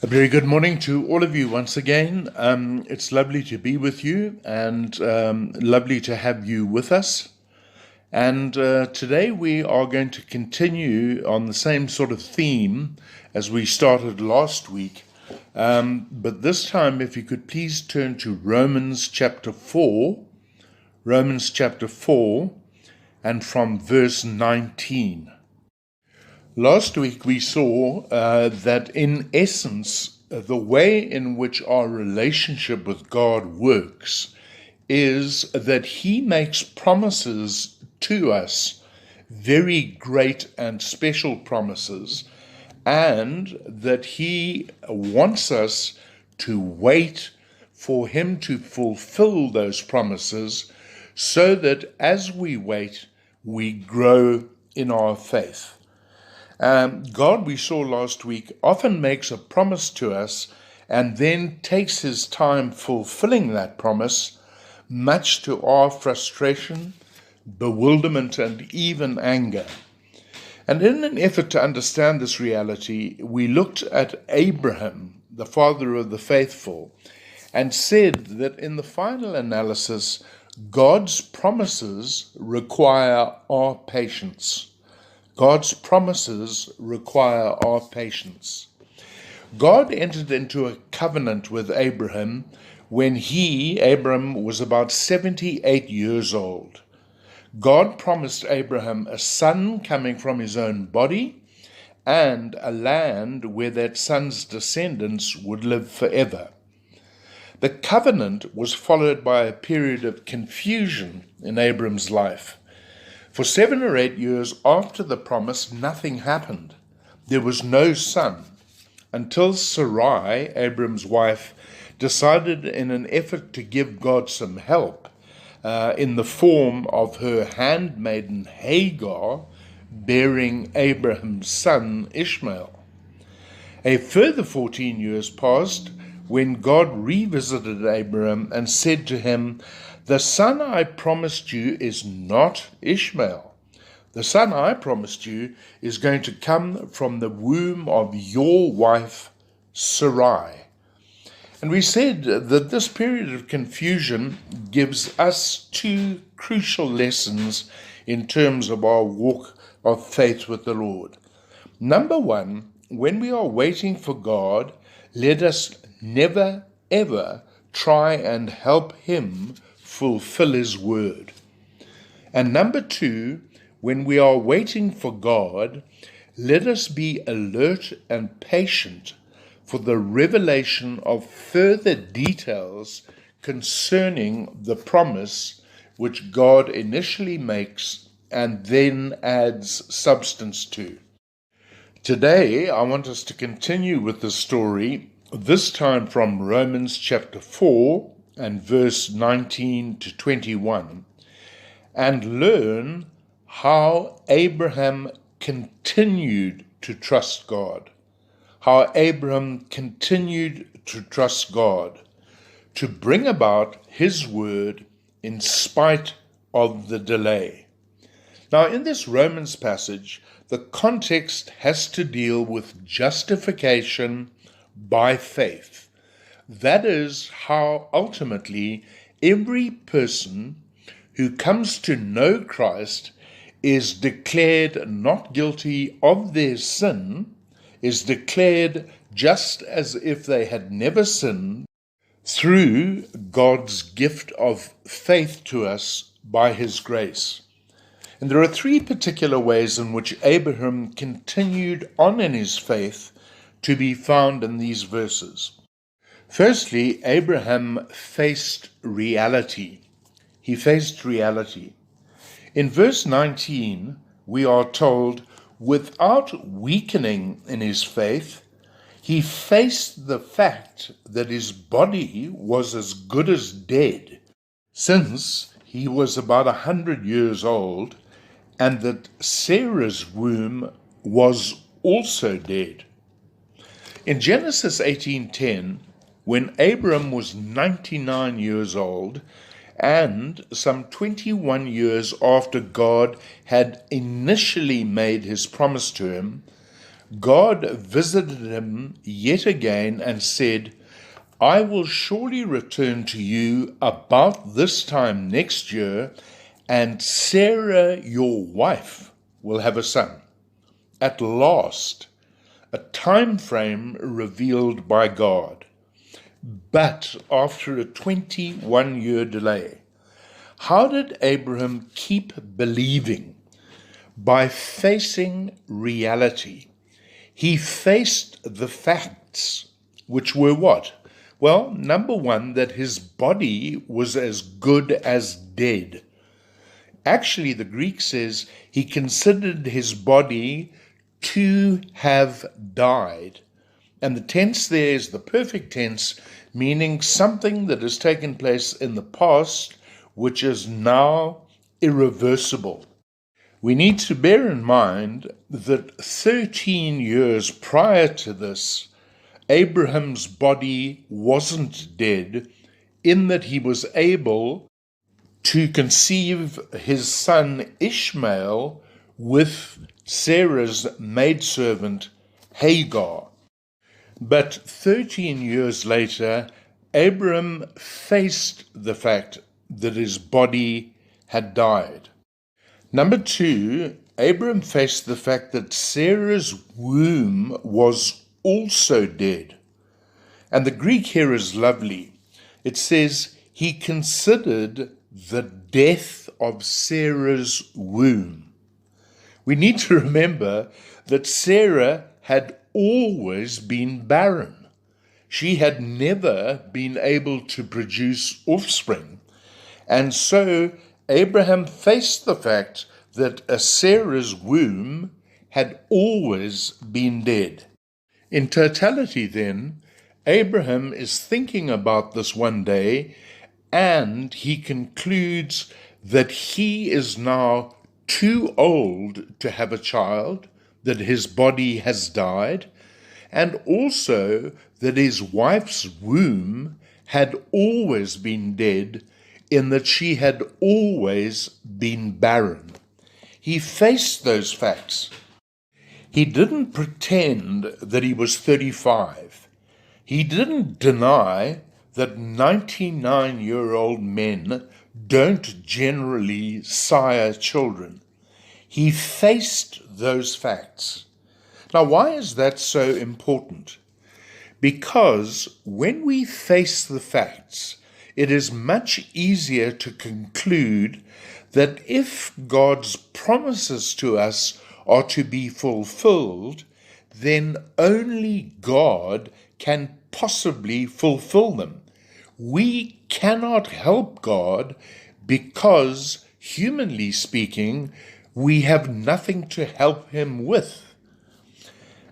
A very good morning to all of you once again. It's lovely to be with you and lovely to have you with us. And today we are going to continue on the same sort of theme as we started last week. But this time, if you could please turn to Romans chapter 4, and from verse 19. Last week we saw that in essence, the way in which our relationship with God works is that He makes promises to us, very great and special promises, and that He wants us to wait for Him to fulfill those promises so that as we wait, we grow in our faith. God, we saw last week, often makes a promise to us and then takes His time fulfilling that promise, much to our frustration, bewilderment, and even anger. And in an effort to understand this reality, we looked at Abraham, the father of the faithful, and said that in the final analysis, God's promises require our patience. God's promises require our patience. God entered into a covenant with Abraham when Abram, was about 78 years old. God promised Abraham a son coming from his own body and a land where that son's descendants would live forever. The covenant was followed by a period of confusion in Abram's life. For 7 or 8 years after the promise, nothing happened. There was no son, until Sarai, Abram's wife, decided in an effort to give God some help, in the form of her handmaiden Hagar, bearing Abraham's son Ishmael. A further 14 years passed when God revisited Abraham and said to him, "The son I promised you is not Ishmael. The son I promised you is going to come from the womb of your wife, Sarai." And we said that this period of confusion gives us two crucial lessons in terms of our walk of faith with the Lord. Number one, when we are waiting for God, let us never, ever try and help Him fulfill His word. And number two, when we are waiting for God, let us be alert and patient for the revelation of further details concerning the promise which God initially makes and then adds substance to. Today, I want us to continue with the story, this time from Romans chapter 4 and verse 19 to 21, and learn how Abraham continued to trust God. How Abraham continued to trust God to bring about His word in spite of the delay. Now, in this Romans passage, the context has to deal with justification by faith. That is how ultimately every person who comes to know Christ is declared not guilty of their sin, is declared just as if they had never sinned, through God's gift of faith to us by His grace. And there are three particular ways in which Abraham continued on in his faith to be found in these verses. Firstly, Abraham faced reality. He faced reality. In verse 19, we are told, without weakening in his faith, he faced the fact that his body was as good as dead, since he was about 100 years old, and that Sarah's womb was also dead. In Genesis 18:10, when Abram was 99 years old, and some 21 years after God had initially made His promise to him, God visited him yet again and said, I will surely return to you about this time next year, and Sarah, your wife, will have a son. At last, a time frame revealed by God. But after a 21-year delay, how did Abraham keep believing? By facing reality. He faced the facts, which were what? Well, number one, that his body was as good as dead. Actually, the Greek says he considered his body to have died. And the tense there is the perfect tense, meaning something that has taken place in the past, which is now irreversible. We need to bear in mind that 13 years prior to this, Abraham's body wasn't dead, in that he was able to conceive his son Ishmael with Sarah's maidservant Hagar. But 13 years later, Abraham faced the fact that his body had died. Number two, Abraham faced the fact that Sarah's womb was also dead. And the Greek here is lovely. It says, he considered the death of Sarah's womb. We need to remember that Sarah had always been barren. She had never been able to produce offspring. And so Abraham faced the fact that Sarah's womb had always been dead. In totality, then, Abraham is thinking about this one day, and he concludes that he is now too old to have a child, that his body has died, and also that his wife's womb had always been dead, in that she had always been barren. He faced those facts. He didn't pretend that he was 35. He didn't deny that 99-year-old men don't generally sire children. He faced those facts. Now, why is that so important? Because when we face the facts, it is much easier to conclude that if God's promises to us are to be fulfilled, then only God can possibly fulfill them. We cannot help God because, humanly speaking, we have nothing to help him with.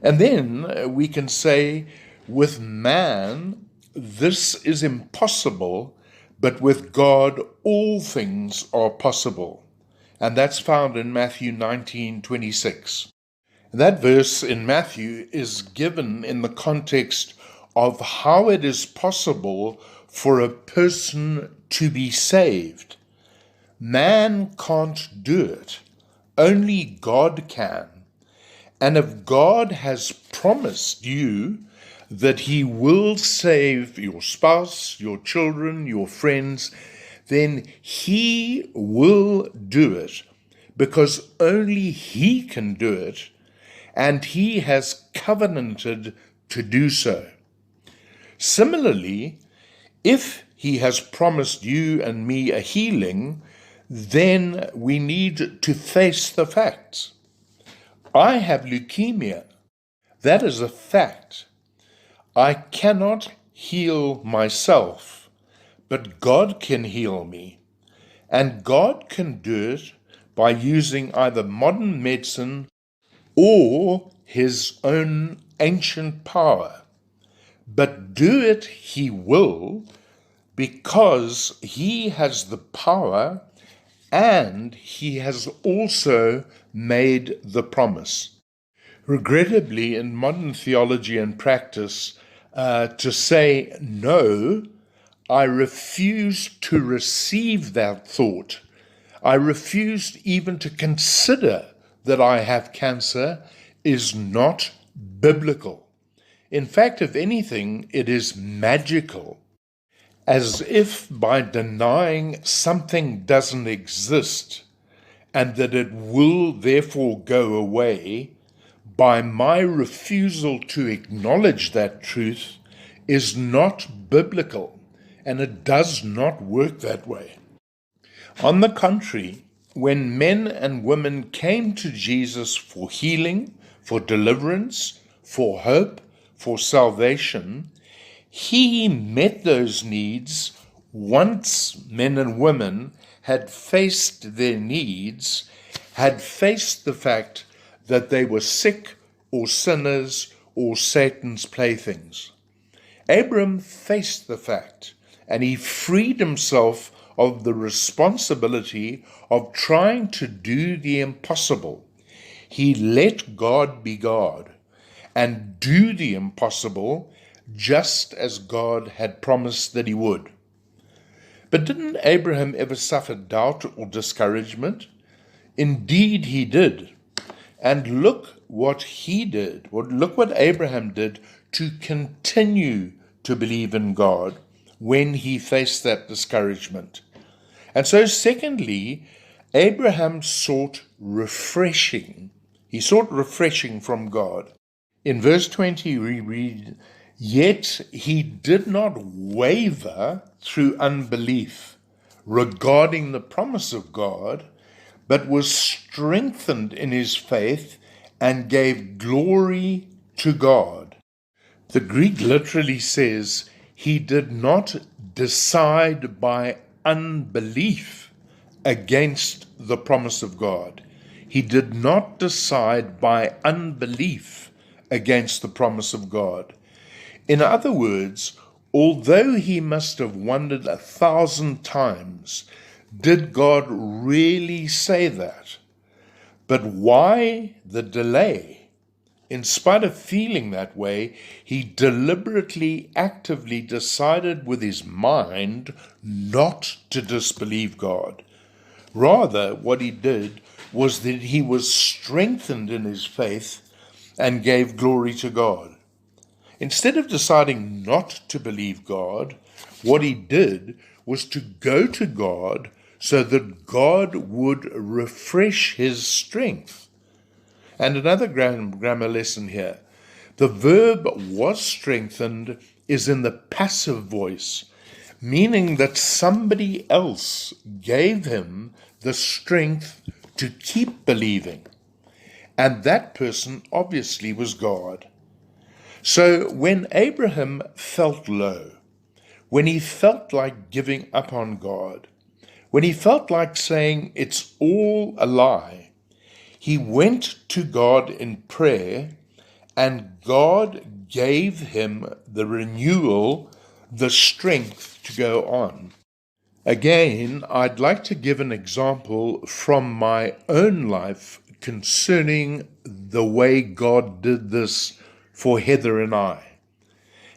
And then we can say, with man, this is impossible, but with God, all things are possible. And that's found in Matthew 19:26. That verse in Matthew is given in the context of how it is possible for a person to be saved. Man can't do it. Only God can. And if God has promised you that he will save your spouse, your children, your friends, then he will do it, because only he can do it, and he has covenanted to do so. Similarly, if he has promised you and me a healing, then we need to face the facts. I have leukemia. That is a fact. I cannot heal myself, but God can heal me. And God can do it by using either modern medicine or his own ancient power. But do it he will, because he has the power and he has also made the promise. Regrettably, in modern theology and practice, to say no, I refuse to receive that thought. I refuse even to consider that I have cancer is not biblical. In fact, if anything, it is magical, as if by denying something doesn't exist and that it will therefore go away, by my refusal to acknowledge that truth is not biblical, and it does not work that way. On the contrary, when men and women came to Jesus for healing, for deliverance, for hope, for salvation, he met those needs once men and women had faced their needs, had faced the fact that they were sick or sinners or Satan's playthings. Abram faced the fact, and he freed himself of the responsibility of trying to do the impossible. He let God be God and do the impossible just as God had promised that he would. But didn't Abraham ever suffer doubt or discouragement? Indeed he did. And look what he did. Look what Abraham did to continue to believe in God when he faced that discouragement. And so secondly, Abraham sought refreshing. He sought refreshing from God. In verse 20 we read, "Yet he did not waver through unbelief regarding the promise of God, but was strengthened in his faith and gave glory to God." The Greek literally says, he did not decide by unbelief against the promise of God. He did not decide by unbelief against the promise of God. In other words, although he must have wondered 1,000 times, did God really say that? But why the delay? In spite of feeling that way, he deliberately, actively decided with his mind not to disbelieve God. Rather, what he did was that he was strengthened in his faith and gave glory to God. Instead of deciding not to believe God, what he did was to go to God so that God would refresh his strength. And another grammar lesson here. The verb was strengthened is in the passive voice, meaning that somebody else gave him the strength to keep believing. And that person obviously was God. So when Abraham felt low, when he felt like giving up on God, when he felt like saying it's all a lie, he went to God in prayer, and God gave him the renewal, the strength to go on. Again, I'd like to give an example from my own life concerning the way God did this for Heather and I.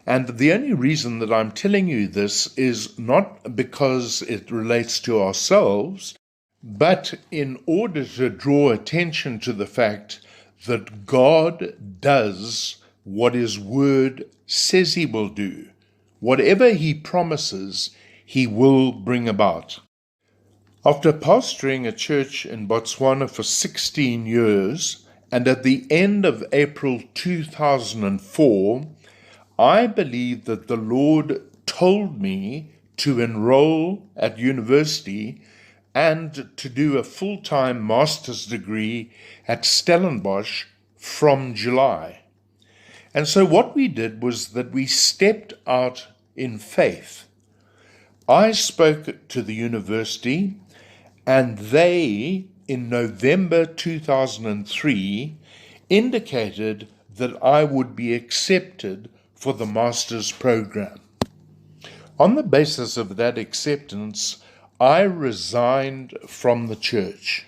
And the only reason that I'm telling you this is not because it relates to ourselves, but in order to draw attention to the fact that God does what his word says he will do. Whatever he promises, he will bring about. After pastoring a church in Botswana for 16 years, and at the end of April 2004, I believe that the Lord told me to enroll at university and to do a full-time master's degree at Stellenbosch from July. And so what we did was that we stepped out in faith. I spoke to the university, and they, in November 2003, indicated that I would be accepted for the master's program. On the basis of that acceptance, I resigned from the church.